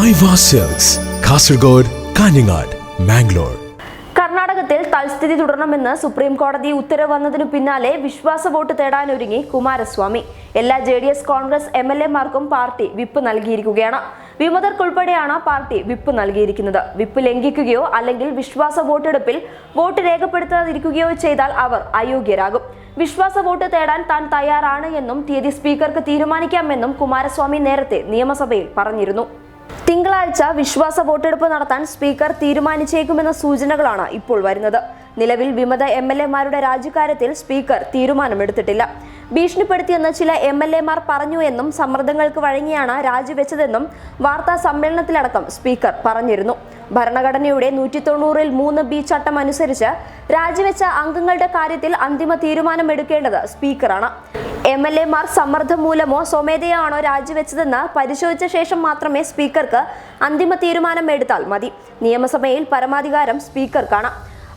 ഐവ silks, Kasaragod, Kanhangad, Mangalore. കർണാടകത്തിൽ തൽസ്ഥിതി തുടരണമെന്ന് സുപ്രീം കോടതി ഉത്തരവ് വന്നതിനു പിന്നാലെ വിശ്വാസ വോട്ട് തേടാനൊരുങ്ങി കുമാരസ്വാമി. എല്ലാ JDS കോൺഗ്രസ് MLA-മാർക്കും പാർട്ടി വിപ്പ് നൽകിയിരിക്കുകയാണ്. വിമതർക്കുൾപ്പെടെയാണ് പാർട്ടി വിപ്പ് നൽകിയിരിക്കുന്നത്. വിപ്പ് ലംഘിക്കുകയോ അല്ലെങ്കിൽ വിശ്വാസ വോട്ടെടുപ്പിൽ വോട്ട് രേഖപ്പെടുത്താതിരിക്കുകയോ ചെയ്താൽ അവർ അയോഗ്യരാകും. വിശ്വാസ വോട്ട് തേടാൻ താൻ തയ്യാറാണ് എന്നും തീയതി സ്പീക്കർക്ക് തീരുമാനിക്കാമെന്നും കുമാരസ്വാമി നേരത്തെ നിയമസഭയിൽ പറഞ്ഞിരുന്നു. തിങ്കളാഴ്ച വിശ്വാസ വോട്ടെടുപ്പ് നടത്താൻ സ്പീക്കർ തീരുമാനിച്ചേക്കുമെന്ന സൂചനകളാണ് ഇപ്പോൾ വരുന്നത്. നിലവിൽ വിമത MLA-മാരുടെ രാജിക്കാര്യത്തിൽ സ്പീക്കർ തീരുമാനമെടുത്തിട്ടില്ല. ഭീഷണിപ്പെടുത്തിയെന്ന് ചില MLA-മാർ പറഞ്ഞു എന്നും സമ്മർദ്ദങ്ങൾക്ക് വഴങ്ങിയാണ് രാജിവെച്ചതെന്നും വാർത്താ സമ്മേളനത്തിലടക്കം സ്പീക്കർ പറഞ്ഞിരുന്നു. ഭരണഘടനയുടെ 193(3)B ചട്ടം അനുസരിച്ച് രാജിവെച്ച അംഗങ്ങളുടെ കാര്യത്തിൽ അന്തിമ തീരുമാനമെടുക്കേണ്ടത് സ്പീക്കറാണ്. MLA-മാർ സമ്മർദ്ദം മൂലമോ സ്വമേധയാണോ രാജിവെച്ചതെന്ന് പരിശോധിച്ച ശേഷം മാത്രമേ സ്പീക്കർക്ക് അന്തിമ തീരുമാനം എടുത്താൽ മതി. നിയമസഭയിൽ പരമാധികാരം സ്പീക്കർക്കാണ്.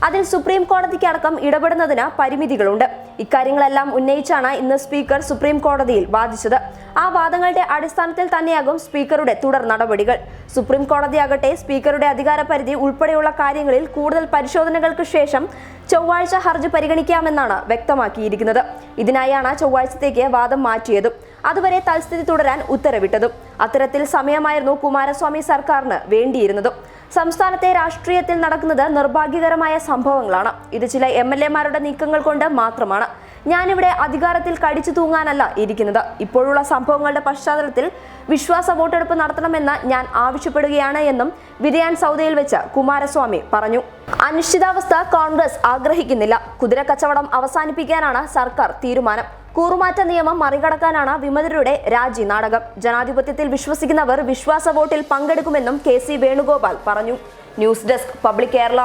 അതിൽ സുപ്രീം കോടതിക്കടക്കം ഇടപെടുന്നതിന് പരിമിതികളുണ്ട്. ഇക്കാര്യങ്ങളെല്ലാം ഉന്നയിച്ചാണ് ഇന്ന് സ്പീക്കർ സുപ്രീം കോടതിയിൽ വാദിച്ചത്. ആ വാദങ്ങളുടെ അടിസ്ഥാനത്തിൽ തന്നെയാകും സ്പീക്കറുടെ തുടർ നടപടികൾ. സുപ്രീം കോടതിയാകട്ടെ സ്പീക്കറുടെ അധികാരപരിധി ഉൾപ്പെടെയുള്ള കാര്യങ്ങളിൽ കൂടുതൽ പരിശോധനകൾക്ക് ശേഷം ചൊവ്വാഴ്ച ഹർജി പരിഗണിക്കാമെന്നാണ് വ്യക്തമാക്കിയിരിക്കുന്നത്. ഇതിനായാണ് ചൊവ്വാഴ്ചത്തേക്ക് വാദം മാറ്റിയതും അതുവരെ തൽസ്ഥിതി തുടരാൻ ഉത്തരവിട്ടതും. അത്തരത്തിൽ സമയമായിരുന്നു കുമാരസ്വാമി സർക്കാരിന് വേണ്ടിയിരുന്നതും. സംസ്ഥാനത്തെ രാഷ്ട്രീയത്തിൽ നടക്കുന്നത് നിർഭാഗ്യകരമായ സംഭവങ്ങളാണ്. ഇത് ചില MLA-മാരുടെ നീക്കങ്ങൾ കൊണ്ട് മാത്രമാണ്. ഞാനിവിടെ അധികാരത്തിൽ കടിച്ചു തൂങ്ങാനല്ല ഇരിക്കുന്നത്. ഇപ്പോഴുള്ള സംഭവങ്ങളുടെ പശ്ചാത്തലത്തിൽ വിശ്വാസ വോട്ടെടുപ്പ് നടത്തണമെന്ന് ഞാൻ ആവശ്യപ്പെടുകയാണ് എന്നും വിധയാൻ സൗദയിൽ വെച്ച് കുമാരസ്വാമി പറഞ്ഞു. അനിശ്ചിതാവസ്ഥ കോൺഗ്രസ് ആഗ്രഹിക്കുന്നില്ല. കുതിര കച്ചവടം അവസാനിപ്പിക്കാനാണ് സർക്കാർ തീരുമാനം. കൂറുമാറ്റ നിയമം മറികടക്കാനാണ് വിമതരുടെ രാജി നാടകം. ജനാധിപത്യത്തിൽ വിശ്വസിക്കുന്നവർ വിശ്വാസ വോട്ടിൽ പങ്കെടുക്കുമെന്നും KC വേണുഗോപാൽ പറഞ്ഞു. News desk public Kerala.